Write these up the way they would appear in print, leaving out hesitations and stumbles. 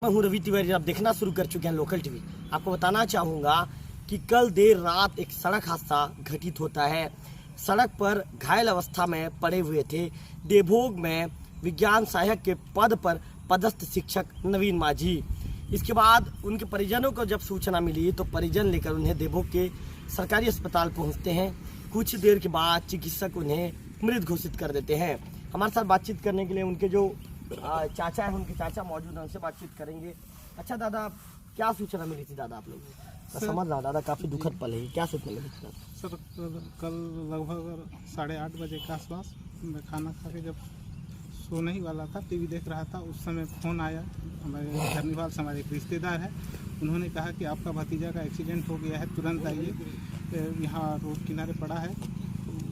मैं हूं रवि तिवारी। आप देखना शुरू कर चुके हैं लोकल टीवी। आपको बताना चाहूँगा कि कल देर रात एक सड़क हादसा घटित होता है। सड़क पर घायल अवस्था में पड़े हुए थे देवभोग में विज्ञान सहायक के पद पर पदस्थ शिक्षक नवीन माझी। इसके बाद उनके परिजनों को जब सूचना मिली तो परिजन लेकर उन्हें देवभोग के सरकारी अस्पताल पहुंचते हैं। कुछ देर के बाद चिकित्सक उन्हें मृत घोषित कर देते हैं। हमारे साथ बातचीत करने के लिए उनके जो चाचा है, उनके चाचा मौजूद हैं, उनसे बातचीत करेंगे। अच्छा दादा, क्या सूचना मिली थी दादा आप लोगों को? समझ रहा दादा, काफ़ी दुखद पल है, क्या सूचना मिली थी सर? कल लगभग 8:30 बजे के आसपास मैं खाना खा के जब सोने ही वाला था, टीवी देख रहा था, उस समय फ़ोन आया। हमारे धरनीवाल से हमारे एक रिश्तेदार है, उन्होंने कहा कि आपका भतीजा का एक्सीडेंट हो गया है, तुरंत आइए, यहाँ रोड किनारे पड़ा है।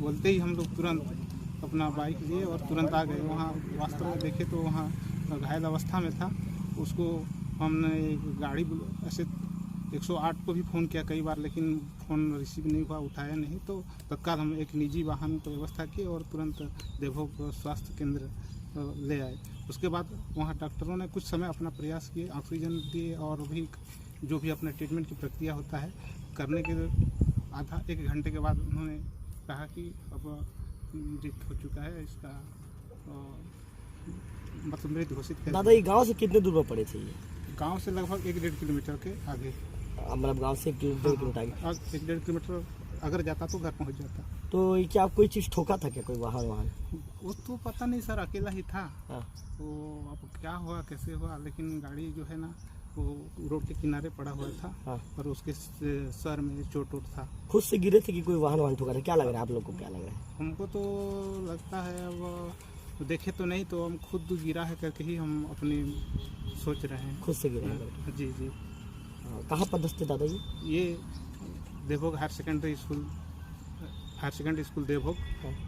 बोलते ही हम लोग तुरंत अपना बाइक लिए और तुरंत आ गए। वहाँ वास्तव में देखे तो वहाँ घायल अवस्था में था। उसको हमने एक गाड़ी ऐसे 108 को भी फ़ोन किया कई बार, लेकिन फ़ोन रिसीव नहीं हुआ, उठाया नहीं। तो तत्काल हम एक निजी वाहन की व्यवस्था की और तुरंत देवभोग स्वास्थ्य केंद्र ले आए। उसके बाद वहाँ डॉक्टरों ने कुछ समय अपना प्रयास किए, ऑक्सीजन दिए और भी जो भी अपना ट्रीटमेंट की प्रक्रिया होता है करने के आधा 1 घंटे के बाद उन्होंने कहा कि अब मृत हो चुका है, इसका मतलब मृत घोषित कर। दादा ये गांव से कितने दूर पर पड़े थे? ये गांव से लगभग 1-1.5 किलोमीटर के आगे। मतलब गांव से 1-1.5 किलोमीटर आगे? 1-1.5 किलोमीटर अगर जाता तो घर पहुंच जाता। तो ये क्या कोई चीज़ ठोका था क्या, कोई वाहन? वो तो पता नहीं सर, अकेला ही था। हाँ। तो अब क्या हुआ कैसे हुआ, लेकिन गाड़ी जो है ना वो रोड के किनारे पड़ा हुआ था। हाँ। और उसके सर में चोट था। खुद से गिरे थे कि कोई वाहन ठोका था? क्या लग रहा है आप लोग को, क्या लग रहा है? हमको तो लगता है, अब देखे तो नहीं, तो हम खुद गिरा है करके ही हम अपनी सोच रहे हैं। खुद से गिरे हैं? जी जी। कहाँ पदस्थ थे दादा ये Devbhog higher secondary school Devbhog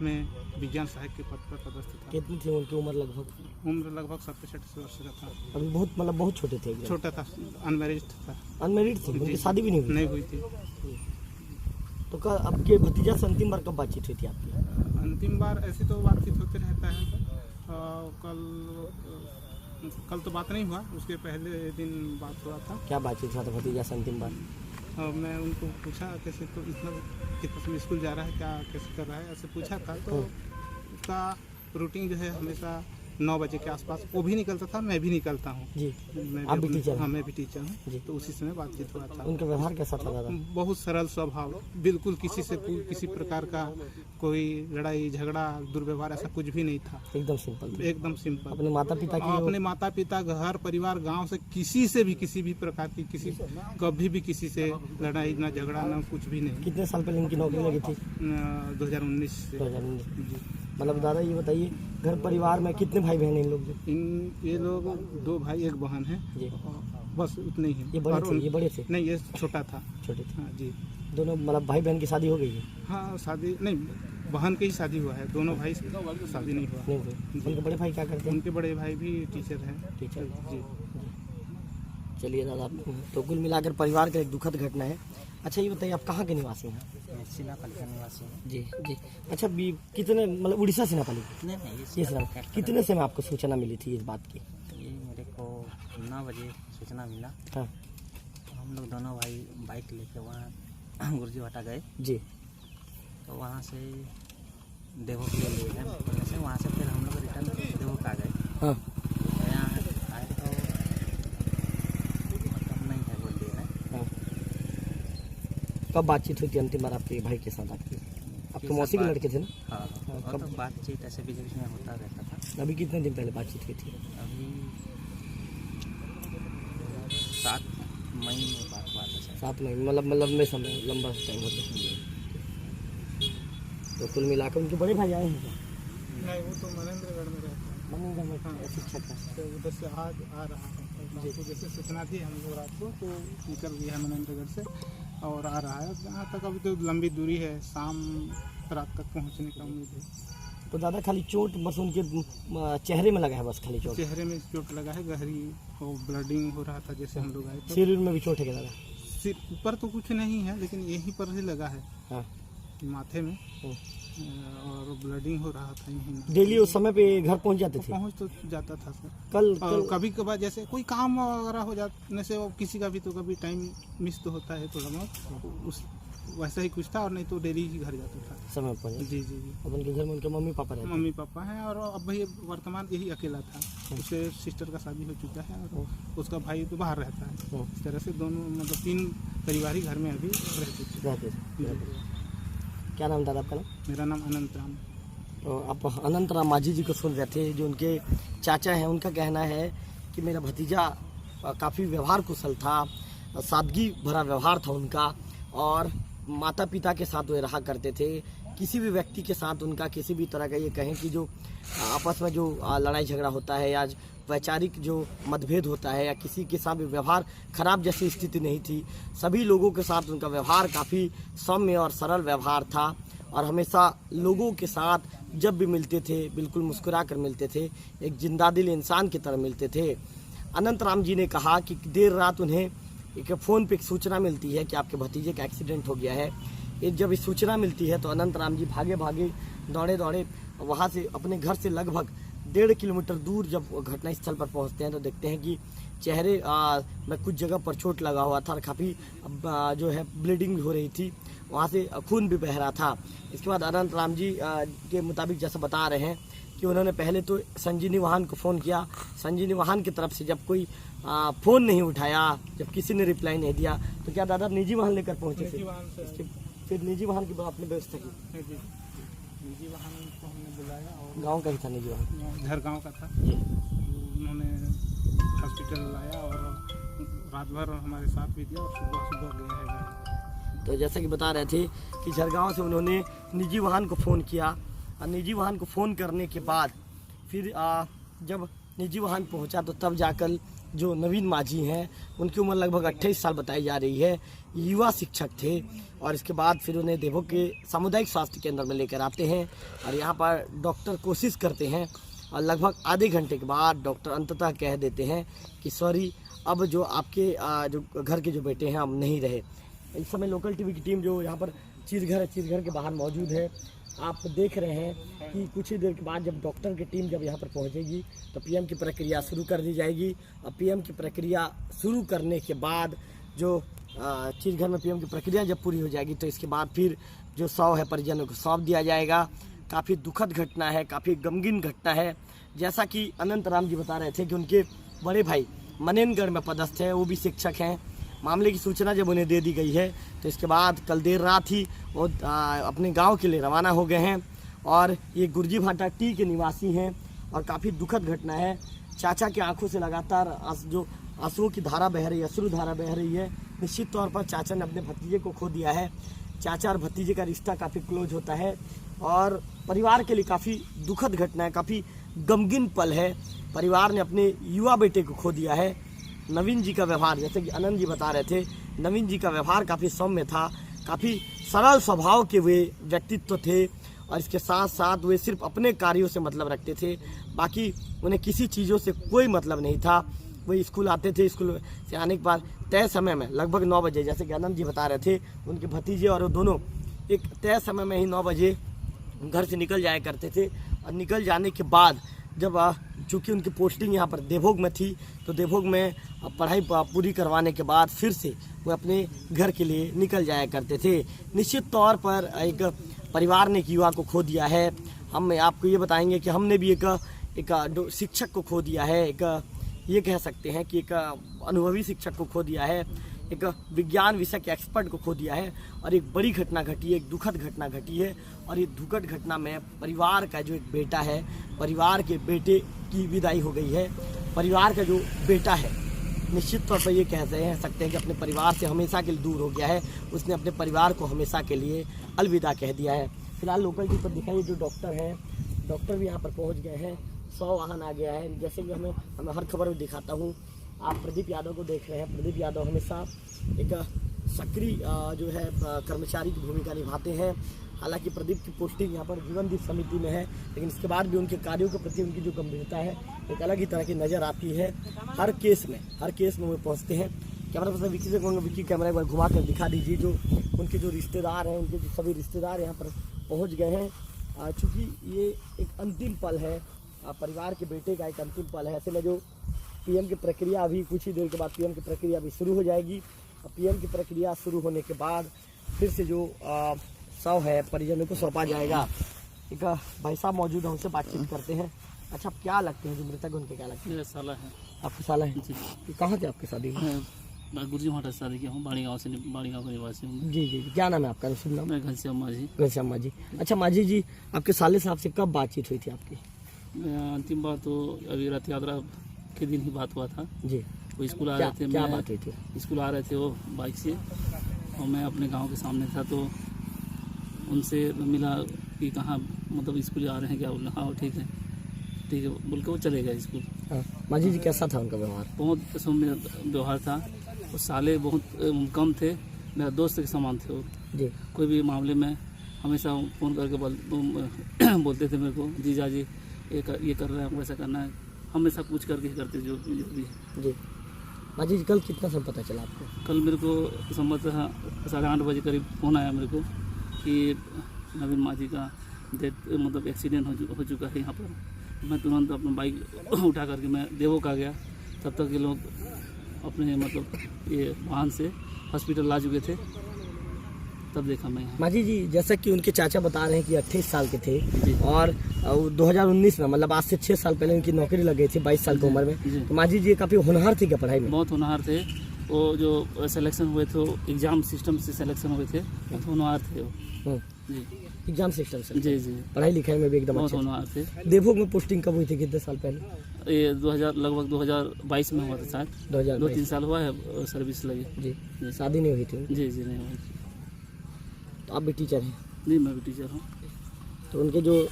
में विज्ञान सहायक के पद पर पदस्थ था। कितनी थी उनकी उम्र? लगभग 67 वर्ष का था। अभी बहुत छोटे थे? छोटा था, अनमैरिड था। अनमैरिड थे? उनकी शादी भी नहीं हुई थी। तो कल आपके भतीजा से अंतिम बार कब बातचीत हुई थी आपकी? अंतिम बार ऐसी तो बातचीत होते रहता है। कल तो बात नहीं हुआ, उसके पहले दिन बात हुआ था। क्या बातचीत हुआ था भतीजा से अंतिम बार? मैं उनको पूछा कैसे, तो इतना कितना स्कूल जा रहा है, क्या कैसे कर रहा है, ऐसे पूछा था। तो उसका रूटीन जो है हमेशा 9 बजे के आसपास वो भी निकलता था, मैं भी निकलता हूँ जी। मैं आप भी टीचर? हाँ, मैं भी टीचर हूँ जी। तो उसी समय बातचीत हुआ था। उनका व्यवहार कैसा था दादा? बहुत सरल स्वभाव, बिल्कुल किसी से किसी प्रकार का कोई लड़ाई झगड़ा दुर्व्यवहार ऐसा कुछ भी नहीं था। एकदम सिंपल? एकदम सिंपल। अपने माता पिता घर परिवार गांव से किसी से भी किसी भी प्रकार की कभी भी किसी से लड़ाई ना झगड़ा ना कुछ भी नहीं। कितने साल पहले इनकी नौकरी लगी थी? 2019 से। 2019। मतलब दादा ये बताइए, घर परिवार में कितने भाई बहन इन लोग? ये लोग 2 भाई 1 बहन है जी। बस उतने ही। ये बड़े थे? नहीं, ये छोटा था। छोटे थे? हाँ जी। दोनों मतलब भाई बहन की शादी हो गई है? हाँ, शादी नहीं, बहन की ही शादी हुआ है, दोनों भाई शादी नहीं हुआ। उनके बड़े भाई क्या करते हैं? उनके बड़े भाई भी टीचर हैं। टीचर जी। चलिए दादा, तो कुल मिलाकर परिवार का एक दुखद घटना है। अच्छा ये बताइए, आप कहाँ के निवासी हैं? सीनापल्ली का निवासी है। जी जी। अच्छा कितने, मतलब उड़ीसा सीनापल्ली? नहीं, ये सीनापल्ली। कितने समय आपको सूचना मिली थी इस बात की? ये मेरे को 9 बजे सूचना मिला। हाँ। हम लोग दोनों भाई बाइक लेके वहाँ गुरजीवाटा गए जी। तो वहाँ से देवभोग के लिए गए से, वहाँ से फिर हम लोग रिटर्न देवभोग आ गए। हाँ। तो यहाँ आए तो मतलब नहीं है, बोल दिया है। हाँ। कब बातचीत हुई थी अंतिम बार आपके भाई के साथ आपकी? आपके मौसी के लड़के थे ना? हाँ। और तो बातचीत ऐसे बीच बीच में होता रहता था। अभी कितने दिन पहले बातचीत हुई थी? अभी 7 मई में बात हुआ था। 7 मई? मतलब लंबा टाइम हो गया। तो कुल मिलाकर उनके बड़े भाई आए हैं क्या? नहीं, वो तो मनेंद्रगढ़ में रहता है। मनेंद्रगढ़ में शिक्षक है। तो उधर से आज आ रहा है। तो जैसे सूचना थी हम लोग रात को, तो निकल गया है मनेंद्रगढ़ से और आ रहा है। जहाँ तक अभी तो लंबी दूरी है, शाम रात तक पहुँचने का उम्मीद है। तो दादा खाली चोट बस उनके चेहरे में लगा है? बस खाली चोट? चेहरे में चोट लगा है, गहरी वो ब्लडिंग हो रहा था जैसे हम लोग आए तो। सिर में भी चोट है क्या दादा? सिर ऊपर तो कुछ नहीं है, लेकिन यहीं पर ही लगा है। हाँ। माथे में। और ब्लडिंग हो रहा था यहीं। डेली उस समय पे घर पहुंच जाते थे? पहुंच तो जाता था सर। कल और कभी कभार जैसे कोई काम वगैरह हो जाने से वो किसी का भी तो कभी टाइम मिस तो होता है थोड़ा बहुत, उस वैसा ही कुछ था, और नहीं तो डेली ही घर जाता था समय पर? जी जी जी। अब उनके घर में उनके मम्मी पापा रहते हैं? मम्मी पापा हैं, और अब भाई वर्तमान यही अकेला था। उससे सिस्टर का शादी हो चुका है और उसका भाई तो बाहर रहता है। इस तरह से दोनों मतलब 3 परिवार ही घर में अभी रहते थे। रहते थे। क्या नाम दादा आपका? नाम? मेरा नाम अनंत राम। तो आप अनंत राम माझी जी को सुन रहे थे, जो उनके चाचा हैं। उनका कहना है कि मेरा भतीजा काफ़ी व्यवहार कुशल था, सादगी भरा व्यवहार था उनका, और माता पिता के साथ वे रहा करते थे। किसी भी व्यक्ति के साथ उनका किसी भी तरह का ये कहें कि जो आपस में जो लड़ाई झगड़ा होता है या वैचारिक जो मतभेद होता है या किसी के साथ भी व्यवहार खराब जैसी स्थिति नहीं थी। सभी लोगों के साथ उनका व्यवहार काफ़ी सौम्य और सरल व्यवहार था, और हमेशा लोगों के साथ जब भी मिलते थे बिल्कुल मुस्कुरा कर मिलते थे, एक जिंदा दिल इंसान की तरह मिलते थे। अनंत राम जी ने कहा कि देर रात उन्हें एक फ़ोन पे एक सूचना मिलती है कि आपके भतीजे का एक्सीडेंट हो गया है। जब इस सूचना मिलती है तो अनंत राम जी भागे भागे दौड़े दौड़े वहाँ से अपने घर से लगभग 1.5 किलोमीटर दूर जब घटनास्थल पर पहुँचते हैं तो देखते हैं कि चेहरे में कुछ जगह पर चोट लगा हुआ था और काफ़ी जो है ब्लीडिंग हो रही थी, वहाँ से खून भी बह रहा था। इसके बाद अनंत राम जी के मुताबिक जैसा बता रहे हैं कि उन्होंने पहले तो संजीवनी वाहन को फ़ोन किया। संजीवनी वाहन की तरफ से जब कोई फ़ोन नहीं उठाया, जब किसी ने रिप्लाई नहीं दिया, तो क्या दादा निजी वाहन लेकर पहुँचे थे? फिर निजी वाहन की आपने व्यवस्था की? निजी वाहन को हमने बुलाया, और गांव का ही था निजी वाहन? घर गांव का था। उन्होंने हॉस्पिटल लाया और रात भर हमारे साथ भी दिया, और सुबह सुबह गए हैं घर। तो जैसा कि बता रहे थे कि झरगांव से उन्होंने निजी वाहन को फ़ोन किया, और निजी वाहन को फ़ोन करने के बाद फिर जब निजी वाहन पहुंचा तो तब जाकर जो नवीन माझी हैं, उनकी उम्र लगभग 28 साल बताई जा रही है, युवा शिक्षक थे। और इसके बाद फिर उन्हें देवो के सामुदायिक स्वास्थ्य केंद्र में लेकर आते हैं, और यहाँ पर डॉक्टर कोशिश करते हैं, और लगभग आधे घंटे के बाद डॉक्टर अंततः कह देते हैं कि सॉरी, अब जो आपके जो घर के जो बेटे हैं अब नहीं रहे। इस समय लोकल टीवी की टीम जो यहाँ पर चीरघर के बाहर मौजूद है, आप देख रहे हैं कि कुछ ही देर के बाद जब डॉक्टर की टीम जब यहाँ पर पहुँचेगी तो पीएम की प्रक्रिया शुरू कर दी जाएगी। और पीएम की प्रक्रिया शुरू करने के बाद जो चीरघर में पीएम की प्रक्रिया जब पूरी हो जाएगी तो इसके बाद फिर जो शव है परिजनों को सौंप दिया जाएगा। काफ़ी दुखद घटना है, काफ़ी गमगीन घटना है। जैसा कि अनंत राम जी बता रहे थे कि उनके बड़े भाई मनेनगढ़ में पदस्थ हैं, वो भी शिक्षक हैं। मामले की सूचना जब उन्हें दे दी गई है तो इसके बाद कल देर रात ही वो अपने गांव के लिए रवाना हो गए हैं, और ये गुरजी भाटा टी के निवासी हैं, और काफ़ी दुखद घटना है। चाचा की आंखों से लगातार जो आंसुओं की धारा बह रही है, अश्रु धारा बह रही है। निश्चित तौर पर चाचा ने अपने भतीजे को खो दिया है। चाचा और भतीजे का रिश्ता काफ़ी क्लोज होता है, और परिवार के लिए काफ़ी दुखद घटना है, काफ़ी गमगीन पल है। परिवार ने अपने युवा बेटे को खो दिया है। नवीन जी का व्यवहार, जैसे कि आनंद जी बता रहे थे, नवीन जी का व्यवहार काफ़ी सौम्य था, काफ़ी सरल स्वभाव के वे व्यक्तित्व थे, और इसके साथ साथ वे सिर्फ अपने कार्यों से मतलब रखते थे, बाकी उन्हें किसी चीज़ों से कोई मतलब नहीं था। वे स्कूल आते थे, स्कूल से आने के बाद तय समय में लगभग 9 बजे, जैसे कि आनंद जी बता रहे थे, उनके भतीजे और वो दोनों एक तय समय में ही 9 बजे घर से निकल जाया करते थे। और निकल जाने के बाद जब चूँकि उनकी पोस्टिंग यहाँ पर देवभोग में थी, तो देवभोग में पढ़ाई पूरी करवाने के बाद फिर से वो अपने घर के लिए निकल जाया करते थे। निश्चित तौर पर एक परिवार ने एक युवा को खो दिया है। हम आपको ये बताएंगे कि हमने भी एक शिक्षक को खो दिया है, एक ये कह सकते हैं कि एक अनुभवी शिक्षक को खो दिया है, एक विज्ञान विषय के एक्सपर्ट को खो दिया है, और एक बड़ी घटना घटी है, एक दुखद घटना घटी है। और ये दुखद घटना में परिवार का जो एक बेटा है, परिवार के बेटे की विदाई हो गई है। परिवार का जो बेटा है निश्चित तौर पर ये कह सकते हैं कि अपने परिवार से हमेशा के लिए दूर हो गया है। उसने अपने परिवार को हमेशा के लिए अलविदा कह दिया है। फिलहाल लोकल टी पर दिखाइए जो डॉक्टर हैं, डॉक्टर भी यहाँ पर पहुँच गए हैं, 100 वाहन आ गया है। जैसे कि हमें हर खबर में दिखाता हूँ, आप प्रदीप यादव को देख रहे हैं। प्रदीप यादव हमेशा एक सक्रिय जो है कर्मचारी की भूमिका निभाते हैं। हालांकि प्रदीप की पोस्टिंग यहाँ पर जीवन दीप समिति में है, लेकिन इसके बाद भी उनके कार्यों के प्रति उनकी जो गंभीरता है एक अलग ही तरह की नज़र आती है। हर केस में वो पहुँचते हैं। कैमरा पर्सन विक्की से कहूँगा, विक्की कैमरा एक बार घुमा कर दिखा दीजिए जो उनके जो रिश्तेदार हैं, उनके जो सभी रिश्तेदार यहाँ पर पहुंच गए हैं। चूँकि ये एक अंतिम पल है, परिवार के बेटे का एक अंतिम पल है। ऐसे में जो पीएम की प्रक्रिया अभी कुछ ही देर के बाद पीएम की प्रक्रिया अभी शुरू हो जाएगी। और पीएम की प्रक्रिया शुरू होने के बाद फिर से जो शव है परिजनों को सौंपा जाएगा। एक भाई साहब मौजूद हैं, उनसे बातचीत करते हैं। अच्छा, आप क्या लगते हैं जो मृतक उनके, क्या लगते हैं? मेरा साला है आपके साला है जी। कि कहाँ से आपकी शादी हुई? मैं गुरुजी महाराज से शादी किया हूँ, बाड़ी गाँव का निवासी हूँ। जी जी, क्या नाम है आपका? शुभ नाम? मैं घनश्याम माझी। घनश्याम माझी। अच्छा माझी जी, आपके साले साहब से कब बातचीत हुई थी आपकी? अंतिम बार तो अभी रथ यात्रा के दिन ही बात हुआ था। जी, वो स्कूल आ क्या रहे थे, क्या मैं बात हुई थी? स्कूल आ रहे थे वो बाइक से, और मैं अपने गांव के सामने था, तो उनसे मिला कि कहाँ मतलब स्कूल आ रहे हैं क्या? बोला हाँ ठीक है बोल के वो चले गए स्कूल। हाँ, माझी जी कैसा था उनका व्यवहार? बहुत सौम्य व्यवहार था। वो साले बहुत कम थे, मेरा दोस्त के समान थे वो। जी कोई भी मामले में हमेशा फ़ोन करके बोलते थे मेरे को, जीजा जी ये कर रहे हैं, वैसा करना है, हमेशा पूछ करके ही करते जो भी है। जी, माझी जी कल कितना समय पता चला आपको? कल मेरे को संभवतः 8:30 बजे करीब फ़ोन आया मेरे को कि नवीन माझी का डेथ मतलब एक्सीडेंट हो चुका है यहाँ पर। मैं तुरंत अपना बाइक उठा करके मैं देवों का गया। तब तक ये लोग अपने मतलब ये वाहन से हॉस्पिटल ला चुके थे, तब देखा मैं यहाँ। माझी जी, जैसा कि उनके चाचा बता रहे हैं कि 28 साल के थे जी। और 2019 में मतलब आज से 6 साल पहले उनकी नौकरी लग गई थी 22 साल की उम्र जी। में। तो माझी जी काफ़ी होनहार थी क्या पढ़ाई में? बहुत होनहार थे वो, जो सिलेक्शन हुए थे एग्ज़ाम सिस्टम से सिलेक्शन हुए थे, बहुत होनहार थे वो। जी एग्जाम सिस्टम से? जी जी, पढ़ाई लिखाई में भी एकदम बहुत अच्छे होनहार थे। थे। देवभोग में पोस्टिंग कब हुई थी, कितने साल पहले? ये लगभग 2022 में हुआ था शायद, 2022। 2-3 साल हुआ है सर्विस लगी। जी, शादी नहीं हुई थी? जी जी नहीं हुई। तो आप भी टीचर हैं? नहीं, मैं भी टीचर हूँ। तो उनके जो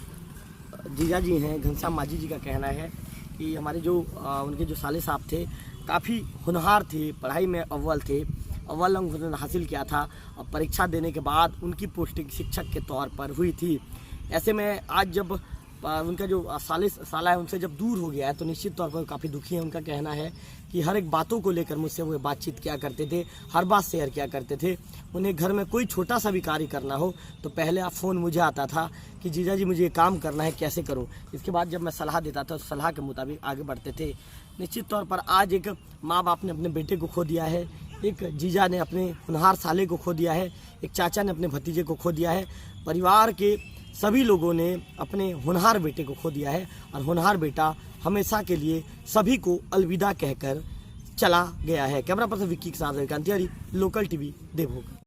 जीजा जी हैं घनश्याम माझी जी का कहना है कि हमारे जो उनके जो साले साहब थे काफ़ी होनहार थे, पढ़ाई में अव्वल थे, अव्वल अंक उन्होंने हासिल किया था और परीक्षा देने के बाद उनकी पोस्टिंग शिक्षक के तौर पर हुई थी। ऐसे में आज जब उनका जो साला है उनसे जब दूर हो गया है तो निश्चित तौर पर काफ़ी दुखी है। उनका कहना है कि हर एक बातों को लेकर मुझसे वो बातचीत किया करते थे, हर बात शेयर किया करते थे। उन्हें घर में कोई छोटा सा भी कार्य करना हो तो पहले फ़ोन मुझे आता था कि जीजा जी मुझे ये काम करना है, कैसे करूं। इसके बाद जब मैं सलाह देता था तो सलाह के मुताबिक आगे बढ़ते थे। निश्चित तौर पर आज एक माँ बाप ने अपने बेटे को खो दिया है, एक जीजा ने अपने होनहार साले को खो दिया है, एक चाचा ने अपने भतीजे को खो दिया है। परिवार के सभी लोगों ने अपने होनहार बेटे को खो दिया है और होनहार बेटा हमेशा के लिए सभी को अलविदा कहकर चला गया है। कैमरा पर्सन विक्की के साथ कांतियारी, लोकल टीवी, देवभोग।